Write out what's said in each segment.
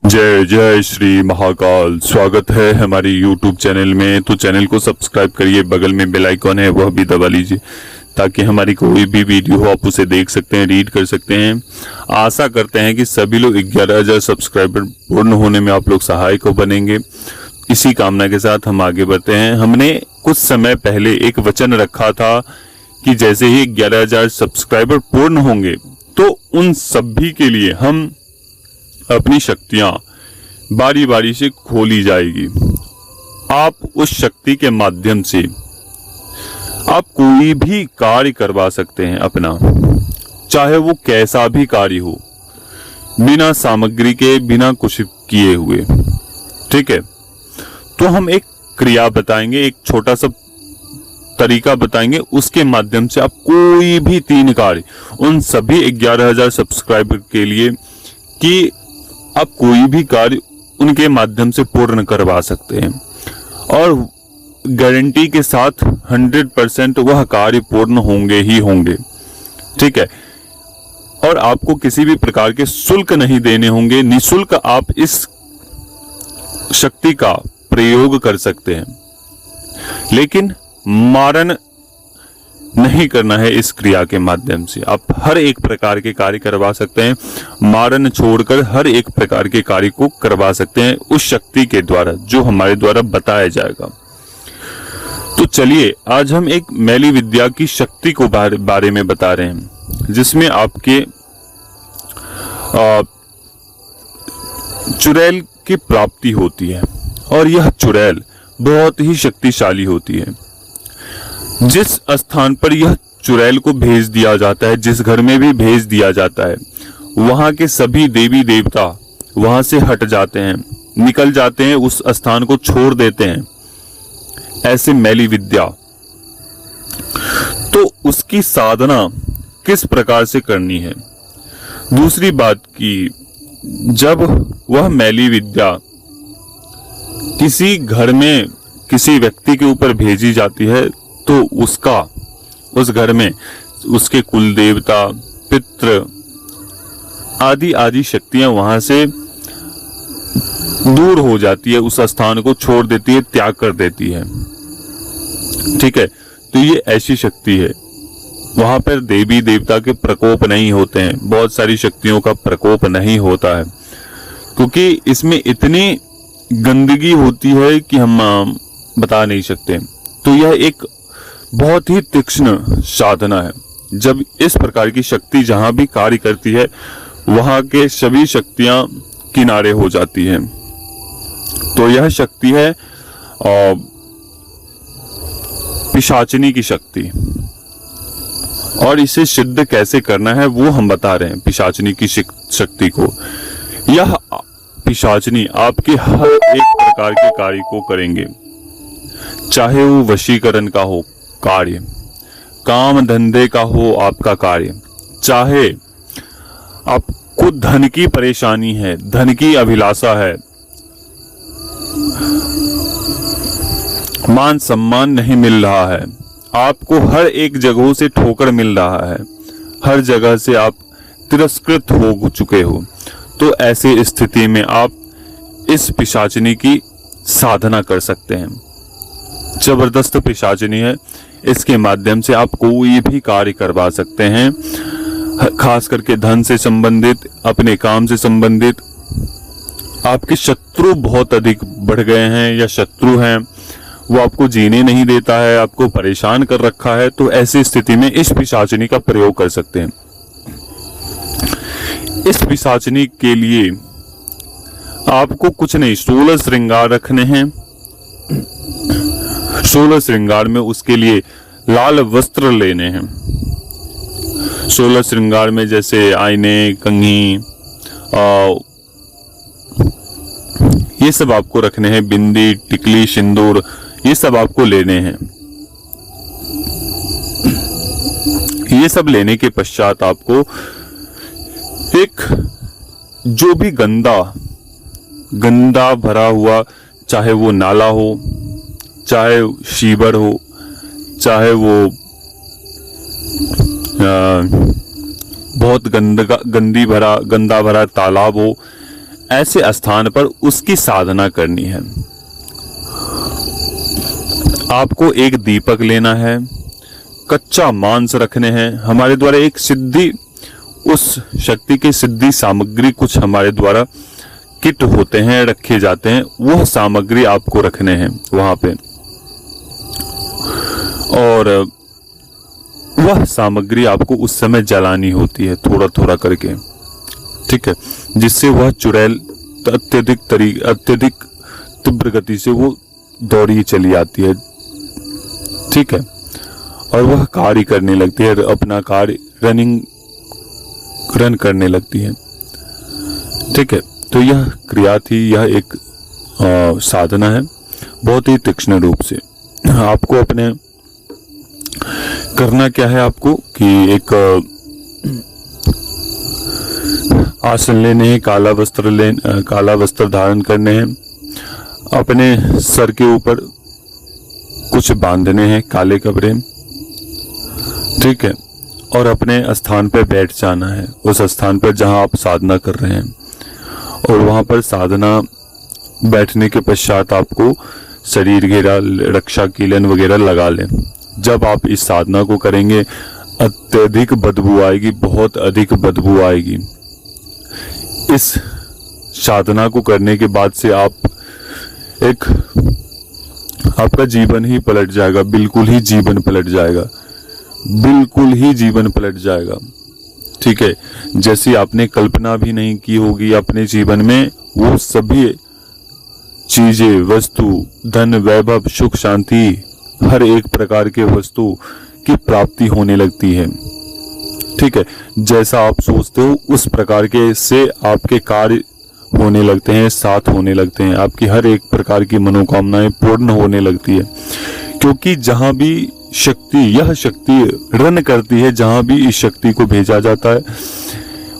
जय जय श्री महाकाल। स्वागत है हमारे YouTube चैनल में। तो चैनल को सब्सक्राइब करिए, बगल में बेल आइकॉन है वह भी दबा लीजिए ताकि हमारी कोई भी वीडियो हो आप उसे देख सकते हैं, रीड कर सकते हैं। आशा करते हैं कि सभी लोग 11,000 सब्सक्राइबर पूर्ण होने में आप लोग सहायक बनेंगे। इसी कामना के साथ हम आगे बढ़ते हैं। हमने कुछ समय पहले एक वचन रखा था कि जैसे ही 11,000 सब्सक्राइबर पूर्ण होंगे तो उन सभी के लिए हम अपनी शक्तियां बारी बारी से खोली जाएगी। आप उस शक्ति के माध्यम से आप कोई भी कार्य करवा सकते हैं अपना, चाहे वो कैसा भी कार्य हो, बिना सामग्री के, बिना कुछ किए हुए। ठीक है, तो हम एक क्रिया बताएंगे, एक छोटा सा तरीका बताएंगे, उसके माध्यम से आप कोई भी 3 कार्य उन सभी 11,000 सब्सक्राइबर के लिए कि आप कोई भी कार्य उनके माध्यम से पूर्ण करवा सकते हैं और गारंटी के साथ 100% वह कार्य पूर्ण होंगे ही होंगे। ठीक है, और आपको किसी भी प्रकार के शुल्क नहीं देने होंगे। निःशुल्क आप इस शक्ति का प्रयोग कर सकते हैं, लेकिन मारण नहीं करना है। इस क्रिया के माध्यम से आप हर एक प्रकार के कार्य करवा सकते हैं, मारण छोड़कर हर एक प्रकार के कार्य को करवा सकते हैं उस शक्ति के द्वारा जो हमारे द्वारा बताया जाएगा। तो चलिए, आज हम एक मैली विद्या की शक्ति को बारे में बता रहे हैं, जिसमें आपके चुड़ैल की प्राप्ति होती है और यह चुड़ैल बहुत ही शक्तिशाली होती है। जिस स्थान पर यह चुड़ैल को भेज दिया जाता है, जिस घर में भी भेज दिया जाता है, वहां के सभी देवी देवता वहां से हट जाते हैं, निकल जाते हैं, उस स्थान को छोड़ देते हैं। ऐसे मैली विद्या, तो उसकी साधना किस प्रकार से करनी है। दूसरी बात कि जब वह मैली विद्या किसी घर में किसी व्यक्ति के ऊपर भेजी जाती है तो उस घर में उसके कुल देवता, पितृ आदि आदि शक्तियां वहां से दूर हो जाती है, उस स्थान को छोड़ देती है, त्याग कर देती है। ठीक है, तो ये ऐसी शक्ति है। वहां पर देवी देवता के प्रकोप नहीं होते हैं, बहुत सारी शक्तियों का प्रकोप नहीं होता है, क्योंकि इसमें इतनी गंदगी होती है कि हम बता नहीं सकते। तो यह एक बहुत ही तीक्ष्ण साधना है। जब इस प्रकार की शक्ति जहां भी कार्य करती है वहां के सभी शक्तियां किनारे हो जाती हैं। तो यह शक्ति है पिशाचिनी की शक्ति, और इसे सिद्ध कैसे करना है वो हम बता रहे हैं। पिशाचिनी की शक्ति को, यह पिशाचिनी आपके हर एक प्रकार के कार्य को करेंगे, चाहे वो वशीकरण का हो कार्य, काम धंधे का हो आपका कार्य, चाहे आपको धन की परेशानी है, धन की अभिलाषा है, मान सम्मान नहीं मिल रहा है, आपको हर एक जगहों से ठोकर मिल रहा है, हर जगह से आप तिरस्कृत हो चुके हो, तो ऐसी स्थिति में आप इस पिशाचिनी की साधना कर सकते हैं। जबरदस्त पिशाचिनी है, इसके माध्यम से आप कोई भी कार्य करवा सकते हैं, खास करके धन से संबंधित, अपने काम से संबंधित। आपके शत्रु बहुत अधिक बढ़ गए हैं या शत्रु हैं, वो आपको जीने नहीं देता है, आपको परेशान कर रखा है, तो ऐसी स्थिति में इस पिशाचिनी का प्रयोग कर सकते हैं। इस पिशाचिनी के लिए आपको कुछ नहीं, 16 श्रृंगार रखने हैं। 16 श्रृंगार में उसके लिए लाल वस्त्र लेने हैं। 16 श्रृंगार में जैसे आईने, कंघी, ये सब आपको रखने हैं, बिंदी, टिकली, सिंदूर, ये सब आपको लेने हैं। ये सब लेने के पश्चात आपको एक जो भी गंदा भरा हुआ, चाहे वो नाला हो, चाहे शीवर हो, चाहे वो बहुत गंदा भरा तालाब हो, ऐसे स्थान पर उसकी साधना करनी है। आपको एक दीपक लेना है, कच्चा मांस रखने हैं, हमारे द्वारा एक सिद्धि, उस शक्ति की सिद्धि सामग्री कुछ हमारे द्वारा किट होते हैं, रखे जाते हैं, वह सामग्री आपको रखने हैं वहां पे, और वह सामग्री आपको उस समय जलानी होती है थोड़ा थोड़ा करके, ठीक है, जिससे वह चुड़ैल अत्यधिक तीव्र गति से वो दौड़ी चली आती है, ठीक है, और वह कार्य करने लगती है, अपना कार्य रन करने लगती है, ठीक है। तो यह क्रिया थी, यह एक साधना है बहुत ही तीक्ष्ण रूप से। आपको अपने करना क्या है, आपको कि एक आसन लेने हैं, काला वस्त्र धारण करने हैं, अपने सर के ऊपर कुछ बांधने हैं काले कपड़े, ठीक है, और अपने स्थान पर बैठ जाना है, उस स्थान पर जहां आप साधना कर रहे हैं, और वहां पर साधना बैठने के पश्चात आपको शरीर घेरा, रक्षा कीलन वगैरह लगा लें। जब आप इस साधना को करेंगे अत्यधिक बदबू आएगी, बहुत अधिक बदबू आएगी। इस साधना को करने के बाद से आपका जीवन ही पलट जाएगा, बिल्कुल ही जीवन पलट जाएगा, बिल्कुल ही जीवन पलट जाएगा, ठीक है। जैसी आपने कल्पना भी नहीं की होगी अपने जीवन में, वो सभी चीजें, वस्तु, धन, वैभव, सुख, शांति, हर एक प्रकार के वस्तु की प्राप्ति होने लगती है, ठीक है। जैसा आप सोचते हो उस प्रकार के से आपके कार्य होने लगते हैं, साथ होने लगते हैं, आपकी हर एक प्रकार की मनोकामनाएं पूर्ण होने लगती है, क्योंकि जहां भी यह शक्ति रन करती है, जहां भी इस शक्ति को भेजा जाता है,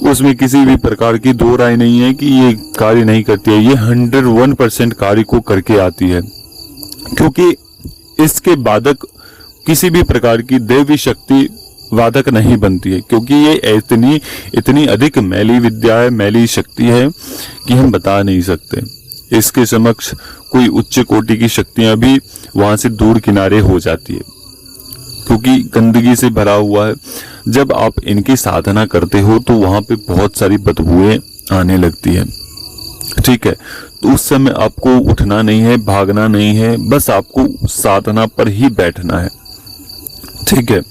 उसमें किसी भी प्रकार की दो राय नहीं है कि ये कार्य नहीं करती है, ये 101% कार्य को करके आती है, क्योंकि इसके बाधक किसी भी प्रकार की दैवी शक्ति वादक नहीं बनती है, क्योंकि ये इतनी अधिक मैली विद्या है, मैली शक्ति है कि हम बता नहीं सकते। इसके समक्ष कोई उच्च कोटि की शक्तियां भी वहां से दूर किनारे हो जाती है, क्योंकि गंदगी से भरा हुआ है। जब आप इनकी साधना करते हो तो वहां पे बहुत सारी बदबुएं आने लगती है, ठीक है। तो उस समय आपको उठना नहीं है, भागना नहीं है, बस आपको साधना पर ही बैठना है, ठीक है।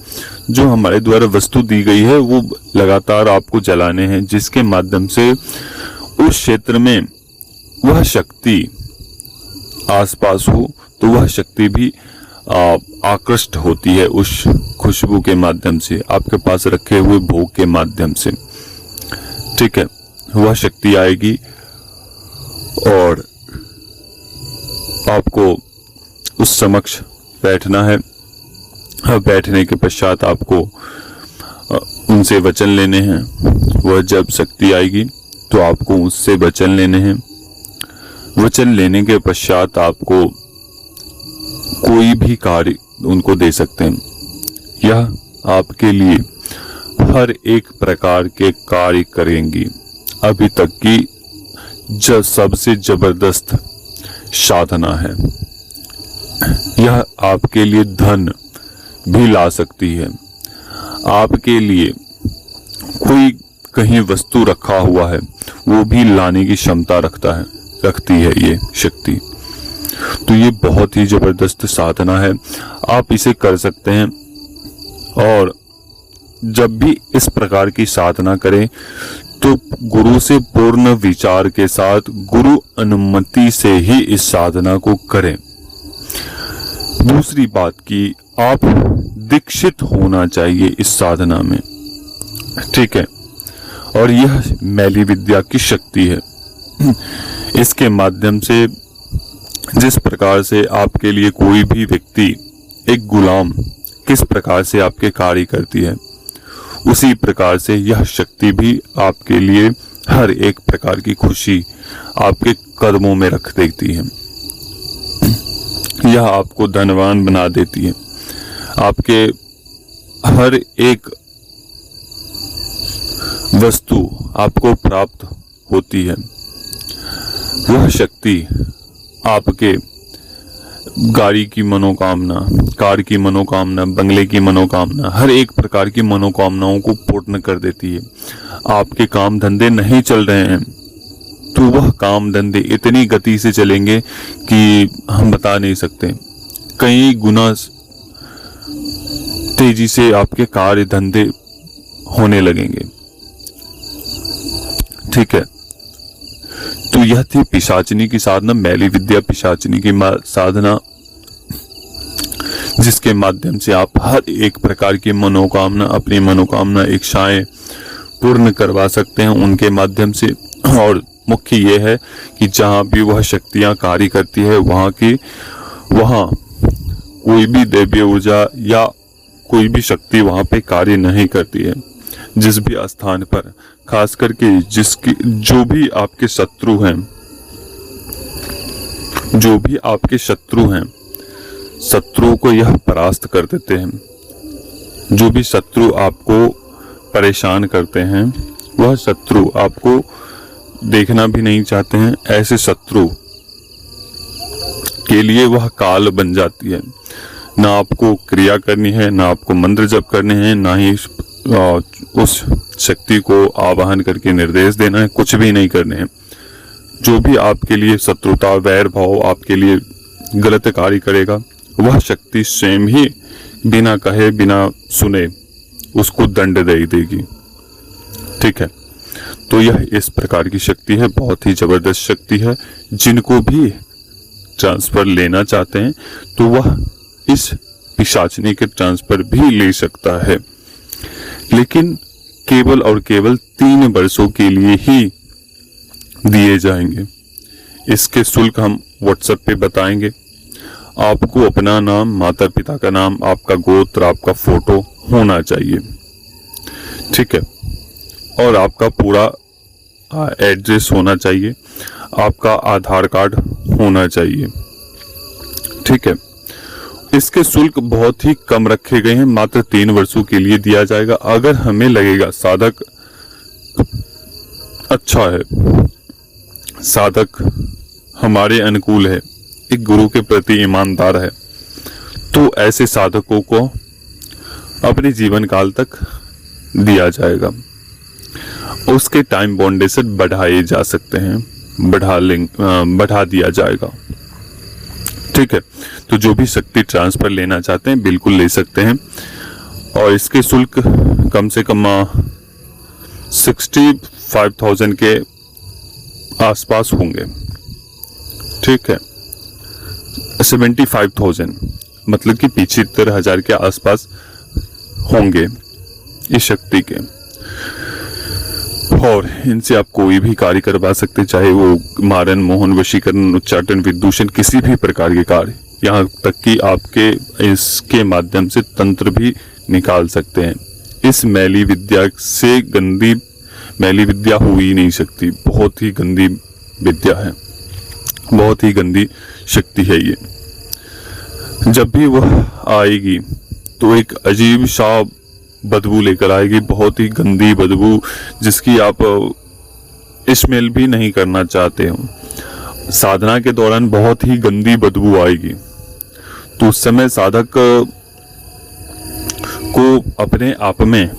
जो हमारे द्वारा वस्तु दी गई है वो लगातार आपको जलाने हैं, जिसके माध्यम से उस क्षेत्र में वह शक्ति आसपास हो तो वह शक्ति भी आकृष्ट होती है उस खुशबू के माध्यम से, आपके पास रखे हुए भोग के माध्यम से, ठीक है। वह शक्ति आएगी और आपको उस समक्ष बैठना है। बैठने के पश्चात आपको उनसे वचन लेने हैं। वह जब शक्ति आएगी तो आपको उससे वचन लेने हैं। वचन लेने के पश्चात आपको कोई भी कार्य उनको दे सकते हैं। यह आपके लिए हर एक प्रकार के कार्य करेंगी। अभी तक की सबसे जबरदस्त साधना है। यह आपके लिए धन भी ला सकती है। आपके लिए कोई कहीं वस्तु रखा हुआ है वो भी लाने की क्षमता रखती है ये शक्ति। तो ये बहुत ही जबरदस्त साधना है, आप इसे कर सकते हैं। और जब भी इस प्रकार की साधना करें तो गुरु से पूर्ण विचार के साथ, गुरु अनुमति से ही इस साधना को करें। दूसरी बात की आप दीक्षित होना चाहिए इस साधना में, ठीक है। और यह मैली विद्या की शक्ति है। इसके माध्यम से जिस प्रकार से आपके लिए कोई भी व्यक्ति, एक गुलाम किस प्रकार से आपके कार्य करती है, उसी प्रकार से यह शक्ति भी आपके लिए हर एक प्रकार की खुशी आपके कदमों में रख देती है। यह आपको धनवान बना देती है। आपके हर एक वस्तु आपको प्राप्त होती है। वह शक्ति आपके गाड़ी की मनोकामना, कार की मनोकामना, बंगले की मनोकामना, हर एक प्रकार की मनोकामनाओं को पूर्ण कर देती है। आपके काम धंधे नहीं चल रहे हैं तो वह काम धंधे इतनी गति से चलेंगे कि हम बता नहीं सकते। कई गुना तेजी से आपके कार्य धंधे होने लगेंगे। ठीक है, तो यह थी पिशाचिनी की साधना, मैली विद्या पिशाचिनी की साधना, जिसके माध्यम से आप हर एक प्रकार की मनोकामना, अपनी मनोकामना इच्छाएं पूर्ण करवा सकते हैं उनके माध्यम से। और मुख्य यह है कि जहां भी वह शक्तियां कार्य करती है वहां कोई भी दैवीय ऊर्जा या कोई भी शक्ति वहां पे कार्य नहीं करती है। जिस भी स्थान पर, खास करके जो भी आपके शत्रु हैं, शत्रुओं को यह परास्त कर देते हैं। जो भी शत्रु आपको परेशान करते हैं, वह शत्रु आपको देखना भी नहीं चाहते हैं, ऐसे शत्रु के लिए वह काल बन जाती है। ना आपको क्रिया करनी है, ना आपको मंत्र जप करने हैं, ना ही उस शक्ति को आवाहन करके निर्देश देना है, कुछ भी नहीं करने हैं। जो भी आपके लिए शत्रुता, वैर भाव आपके लिए गलत कार्य करेगा, वह शक्ति स्वयं ही बिना कहे, बिना सुने उसको दंड दे देगी। ठीक है, तो यह इस प्रकार की शक्ति है, बहुत ही जबरदस्त शक्ति है। जिनको भी ट्रांसफर लेना चाहते हैं तो वह इस पिशाचिनी के ट्रांसफर भी ले सकता है, लेकिन केवल और केवल 3 वर्षों के लिए ही दिए जाएंगे। इसके शुल्क हम व्हाट्सएप पे बताएंगे। आपको अपना नाम, माता पिता का नाम, आपका गोत्र, आपका फोटो होना चाहिए। ठीक है, और आपका पूरा एड्रेस होना चाहिए, आपका आधार कार्ड होना चाहिए। ठीक है, इसके शुल्क बहुत ही कम रखे गए हैं, मात्र 3 वर्षों के लिए दिया जाएगा। अगर हमें लगेगा साधक अच्छा है, साधक हमारे अनुकूल है, एक गुरु के प्रति ईमानदार है, तो ऐसे साधकों को अपने जीवन काल तक दिया जाएगा। उसके टाइम बाउंडेशन बढ़ाए जा सकते हैं, बढ़ा दिया जाएगा। ठीक है, तो जो भी शक्ति ट्रांसफर लेना चाहते हैं बिल्कुल ले सकते हैं, और इसके शुल्क कम से कम 65,000 के आसपास होंगे। ठीक है, 75,000 मतलब कि 75,000 के आसपास होंगे इस शक्ति के। और इनसे आप कोई भी कार्य करवा सकते, चाहे वो मारन, मोहन, वशीकरण, उच्चाटन, विदूषण, किसी भी प्रकार के कार्य, यहाँ तक कि आपके इसके माध्यम से तंत्र भी निकाल सकते हैं। इस मैली विद्या से गंदी मैली विद्या हो ही नहीं सकती। बहुत ही गंदी विद्या है, बहुत ही गंदी शक्ति है ये। जब भी वह आएगी तो एक अजीब सा बदबू लेकर आएगी, बहुत ही गंदी बदबू, जिसकी आप स्मेल भी नहीं करना चाहते हो। साधना के दौरान बहुत ही गंदी बदबू आएगी, तो उस समय साधक को अपने आप में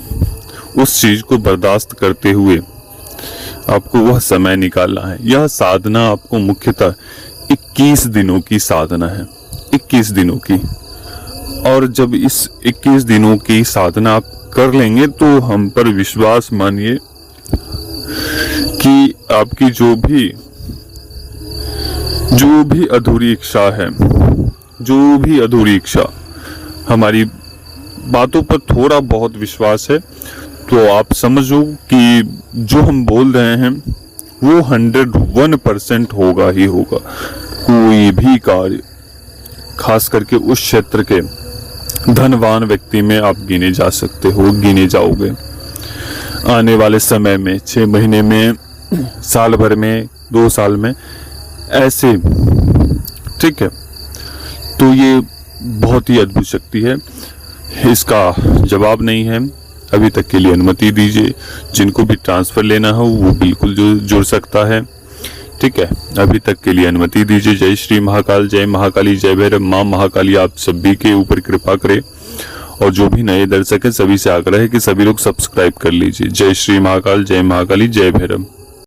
उस चीज को बर्दाश्त करते हुए आपको वह समय निकालना है। यह साधना आपको मुख्यतः 21 दिनों की साधना है, 21 दिनों की। और जब इस 21 दिनों की साधना आप कर लेंगे तो हम पर विश्वास मानिए कि आपकी जो भी अधूरी इच्छा है, जो भी अधूरी इच्छा, हमारी बातों पर थोड़ा बहुत विश्वास है तो आप समझो कि जो हम बोल रहे हैं वो 101% होगा ही होगा। कोई भी कार्य, खास करके उस क्षेत्र के धनवान व्यक्ति में आप गिने जा सकते हो, गिने जाओगे आने वाले समय में, 6 महीने में, साल भर में, 2 साल में, ऐसे। ठीक है, तो ये बहुत ही अद्भुत शक्ति है। इसका जवाब नहीं है अभी तक के लिए, अनुमति दीजिए। जिनको भी ट्रांसफर लेना हो वो बिल्कुल जुड़ सकता है। ठीक है, अभी तक के लिए अनुमति दीजिए। जय श्री महाकाल, जय महाकाली, जय भैरव। माँ महाकाली आप सभी के ऊपर कृपा करे। और जो भी नए दर्शक हैं सभी से आग्रह है कि सभी लोग सब्सक्राइब कर लीजिए। जय श्री महाकाल, जय महाकाली, जय भैरव।